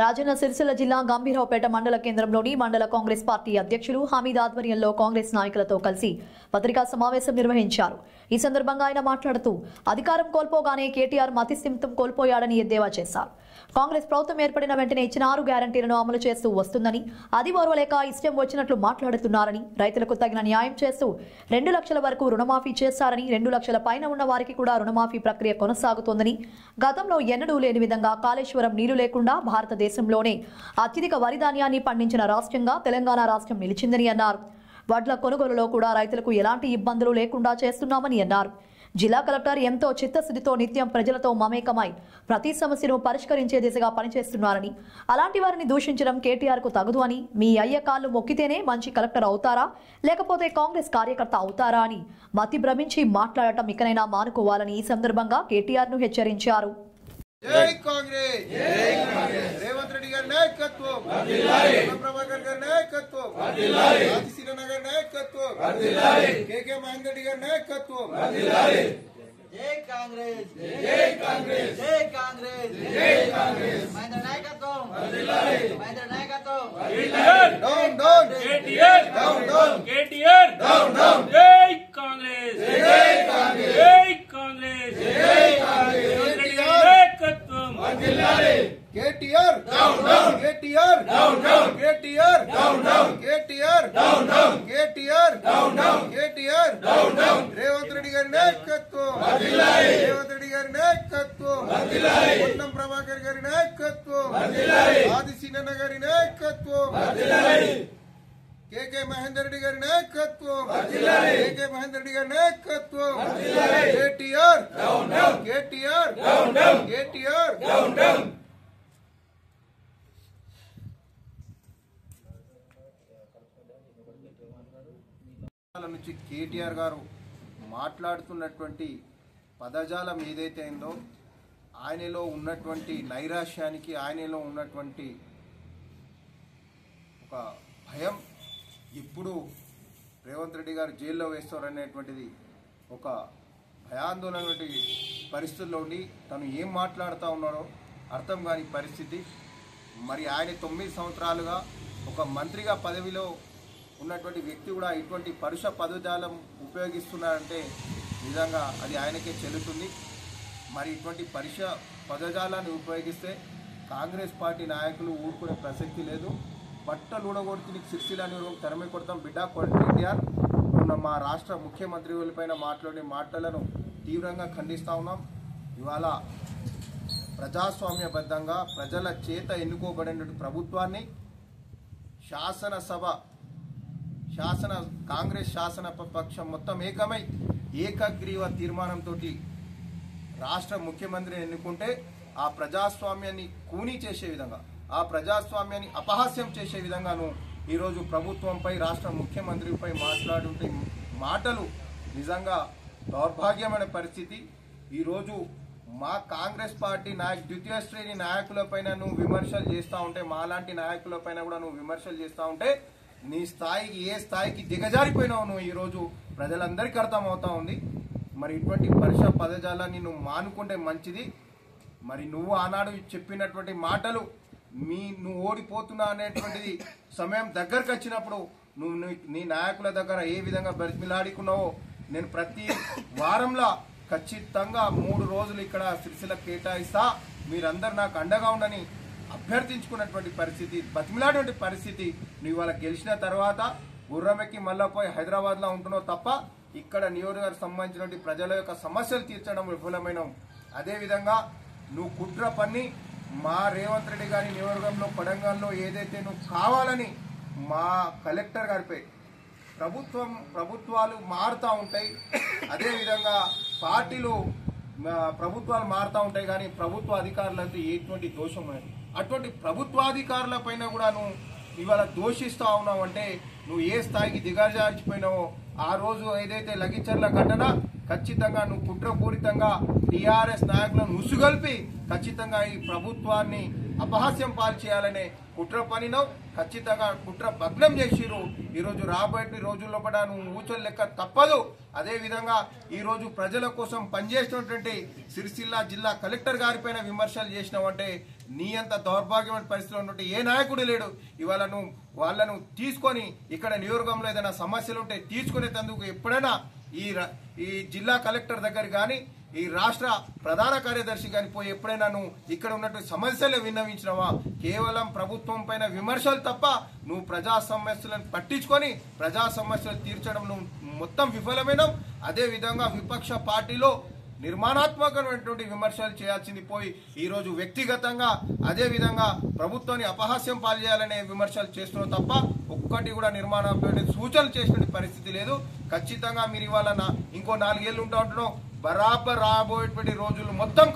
రాజన్న సిరిసిల్ల జిల్లా గంభీరావుపేట మండల కేంద్రంలోని మండల కాంగ్రెస్ పార్టీ అధ్యక్షులు హమీద్ ఆధ్వర్యంలో కాంగ్రెస్ నాయకులతో కలిసి పత్రికా సమావేశం నిర్వహించారు. ఈ సందర్భంగా ఆయన మాట్లాడుతూ అధికారం కోల్పోగానే కేటీఆర్ మతిస్థిమితం కోల్పోయాడని ఎద్దేవా చేశారు. కాంగ్రెస్ ప్రభుత్వం ఏర్పడిన వెంటనే ఇచ్చిన 6 గ్యారంటీలను అమలు చేస్తూ వస్తుందని, అది ఓర్వలేక ఇష్టం వచ్చినట్లు మాట్లాడుతున్నారని, రైతులకు తగిన న్యాయం చేస్తూ 2 లక్షల వరకు రుణమాఫీ చేశారని, 2 లక్షల పైన ఉన్న వారికి కూడా రుణమాఫీ ప్రక్రియ కొనసాగుతోందని, గతంలో ఎన్నడూ లేని విధంగా కాళేశ్వరం నీళ్లు లేకుండా భారతదేశంలోనే అత్యధిక వరి ధాన్యాన్ని పండించిన రాష్ట్రంగా తెలంగాణ రాష్ట్రం నిలిచిందని అన్నారు. వడ్ల కొనుగోలులో కూడా రైతులకు ఎలాంటి ఇబ్బందులు లేకుండా చేస్తున్నామని అన్నారు. జిల్లా కలెక్టర్ ఎంతో చిత్తశుద్ధితో నిత్యం ప్రజలతో మమేకమై ప్రతి సమస్యను పరిష్కరించే దిశగా పనిచేస్తున్నారని, అలాంటి వారిని దూషించడం కేటీఆర్ కు తగదు అని, మీ అయ్య కాళ్ళు మొక్కితేనే మంచి కలెక్టర్ అవుతారా లేకపోతే కాంగ్రెస్ కార్యకర్త అవుతారా అని మతి భ్రమించి మాట్లాడటం ఇకనైనా మానుకోవాలని ఈ సందర్భంగా కేటీఆర్ ను హెచ్చరించారు. జై కాంగ్రెస్, జై కాంగ్రెస్. రేవంత్ రెడ్డి గారి నాయకత్వం వర్ధిల్లాలి. ప్రభాకర్ గారి నాయకత్వం వర్ధిల్లాలి. ఆదిశీలన గారి నాయకత్వం వర్ధిల్లాలి. కేకే మహేందర్ రెడ్డి గారి నాయకత్వం వర్ధిల్లాలి. జై కాంగ్రెస్, జై కాంగ్రెస్, జై కాంగ్రెస్, జై కాంగ్రెస్. మహేందర్ నాయకత్వం వర్ధిల్లాలి. మహేందర్ నాయకత్వం వర్ధిల్లాలి. Down down KTR down down KTR down down. జై కాంగ్రెస్, జై కాంగ్రెస్, జై కాంగ్రెస్, జై కాంగ్రెస్. నాయకత్వం వర్ధిల్లాలి. KTR down down, KTR down down, KTR down down, KTR down down, KTR down down, KTR down down. Revanth Reddy గారి నాయకత్వం వర్ధిల్లాలి. రేవంత్ రెడ్డి గారి నాయకత్వం వర్ధిల్లాలి. పొన్నం ప్రభాకర్ గారి నాయకత్వం వర్ధిల్లాలి. ఆదిశీలన గారి నాయకత్వం వర్ధిల్లాలి. కేకే మహేందర్ రెడ్డి గారి నాయకత్వం వర్ధిల్లాలి. కేకే మహేందర్ రెడ్డి గారి నాయకత్వం వర్ధిల్లాలి. KTR down down, KTR down down, KTR down down. నుంచి కేటీఆర్ గారు మాట్లాడుతున్నటువంటి పదజాలం ఏదైతే అయిందో, ఆయనలో ఉన్నటువంటి నైరాశ్యానికి, ఆయనలో ఉన్నటువంటి ఒక భయం, ఎప్పుడు రేవంత్ రెడ్డి గారు జైల్లో వేస్తారనేటువంటిది ఒక భయాందోళన పరిస్థితుల్లో ఉండి తను ఏం మాట్లాడుతూ ఉన్నారో అర్థం కాని పరిస్థితి. మరి ఆయన 9 సంవత్సరాలుగా ఒక మంత్రిగా పదవిలో ఉన్నటువంటి వ్యక్తి కూడా ఇటువంటి పరుష పదజాలం ఉపయోగిస్తున్నారంటే నిజంగా అది ఆయనకే చెల్లుతుంది. మరి ఇటువంటి పరుష పదజాలాన్ని ఉపయోగిస్తే కాంగ్రెస్ పార్టీ నాయకులు ఊరుకునే ప్రసక్తి లేదు. బట్టలు ఊడగొడుతు నీకు సిరిసిల్ల తరమే కొడతాం బిడ్డ కేటీఆర్. మా రాష్ట్ర ముఖ్యమంత్రి పైన మాట్లాడే మాటలను తీవ్రంగా ఖండిస్తూ ఉన్నాం. ఇవాళ ప్రజాస్వామ్యబద్ధంగా ప్రజల చేత ఎన్నుకోబడిన ప్రభుత్వాన్ని కాంగ్రెస్ శాసన పక్షం మొత్తం ఏకమై ఏకగ్రీవ తీర్మానంతో రాష్ట్ర ముఖ్యమంత్రిని ఎన్నుకుంటే ఆ ప్రజాస్వామ్యాన్ని కూనీ చేసే విధంగా, ఆ ప్రజాస్వామ్యాన్ని అపహాస్యం చేసే విధంగాను ఈరోజు ప్రభుత్వంపై, రాష్ట్ర ముఖ్యమంత్రిపై మాట్లాడుంటే మాటలు నిజంగా దౌర్భాగ్యమైన పరిస్థితి. ఈరోజు మా కాంగ్రెస్ పార్టీ ద్వితీయ శ్రేణి నాయకులపైన నువ్వు విమర్శలు చేస్తూ ఉంటే, మాలాంటి నాయకులపైన కూడా నువ్వు విమర్శలు చేస్తూ ఉంటే నీ స్థాయికి ఏ స్థాయికి దిగజారిపోయినావు నువ్వు ఈరోజు ప్రజలందరికీ అర్థమవుతా ఉంది. మరి ఇటువంటి పరుష పదజాలాన్ని నువ్వు మానుకుంటే మంచిది. మరి నువ్వు ఆనాడు చెప్పినటువంటి మాటలు నువ్వు ఓడిపోతున్నా అనేటువంటిది సమయం దగ్గరకు వచ్చినప్పుడు నువ్వు నీ నాయకుల దగ్గర ఏ విధంగా బతిమిలాడుకున్నావో, నేను ప్రతి వారంలో ఖచ్చితంగా 3 రోజులు ఇక్కడ సిరిసిల్ల కేటాయిస్తా, మీరందరూ నాకు అండగా ఉండని అభ్యర్థించుకున్నటువంటి పరిస్థితి, బతిమిలాడేటువంటి పరిస్థితి. నువ్వు ఇవాళ గెలిచిన తర్వాత గుర్రమెక్కి మళ్ళా పోయి హైదరాబాద్లో ఉంటున్నావు తప్ప ఇక్కడ నియోజకవర్గానికి సంబంధించినటువంటి ప్రజల యొక్క సమస్యలు తీర్చడం విఫలమైన. అదేవిధంగా నువ్వు కుట్ర పన్ని మా రేవంత్ రెడ్డి గారి నియోజకవర్గంలో కొడంగల్లో ఏదైతే నువ్వు కావాలని మా కలెక్టర్ గారిపై ప్రభుత్వాలు మారుతూ ఉంటాయి, అదేవిధంగా ప్రభుత్వాలు మారుతూ ఉంటాయి, కానీ ప్రభుత్వ అధికారులతో ఎటువంటి దోషం లేదు. అటువంటి ప్రభుత్వాధికారుల పైన కూడా నువ్వు ఇవాళ దోషిస్తూ ఉన్నావు అంటే నువ్వు ఏ స్థాయికి దిగజార్చిపోయినావో. ఆ రోజు ఏదైతే లగిచర్ల ఘటన, ఖచ్చితంగా నువ్వు కుట్రపూరితంగా టీఆర్ఎస్ నాయకులను ముసుగొల్పి ఖచ్చితంగా ఈ ప్రభుత్వాన్ని అపహాస్యం పాలు చేయాలనే కుట్ర పనినవు. ఖచ్చితంగా కుట్ర భగ్నం చేసిరు. ఈరోజు రాబోయే రోజుల్లో కూడా నువ్వు ఊచలు లెక్క తప్పదు. అదేవిధంగా ఈరోజు ప్రజల కోసం పనిచేసినటువంటి సిరిసిల్ల జిల్లా కలెక్టర్ గారిపైన విమర్శలు చేసినావంటే నీ అంత దౌర్భాగ్యమైన పరిస్థితిలో ఉన్నట్టు ఏ నాయకుడు లేడు. ఇవాళ నువ్వు వాళ్ళను తీసుకొని ఇక్కడ నియోజకవర్గంలో ఏదైనా సమస్యలు ఉంటే తీసుకునేందుకు ఎప్పుడైనా ఈ జిల్లా కలెక్టర్ దగ్గర కానీ ఈ రాష్ట్ర ప్రధాన కార్యదర్శి కానీ పోయి ఎప్పుడైనా నువ్వు ఇక్కడ ఉన్నటువంటి సమస్యలు విన్నవించినవా? కేవలం ప్రభుత్వం పైన విమర్శలు తప్ప నువ్వు ప్రజా సమస్యలను పట్టించుకొని ప్రజా సమస్యలు తీర్చడం నువ్వు మొత్తం విఫలమైనవు. అదే విధంగా విపక్ష పార్టీలో నిర్మాణాత్మకమైనటువంటి విమర్శలు చేయాల్సింది పోయి ఈరోజు వ్యక్తిగతంగా అదే విధంగా ప్రభుత్వాన్ని అపహాస్యం పాల్చేయాలనే విమర్శలు చేస్తున్నావు తప్ప ఒక్కటి కూడా నిర్మాణాత్మకమైన సూచనలు చేసిన పరిస్థితి లేదు. ఖచ్చితంగా మీరు ఇవాళ ఇంకో 4 ఏళ్ళు ఉంటా ఉంటున్నావు. బరాబర్ రాబోయేటువంటి రోజులు మొత్తం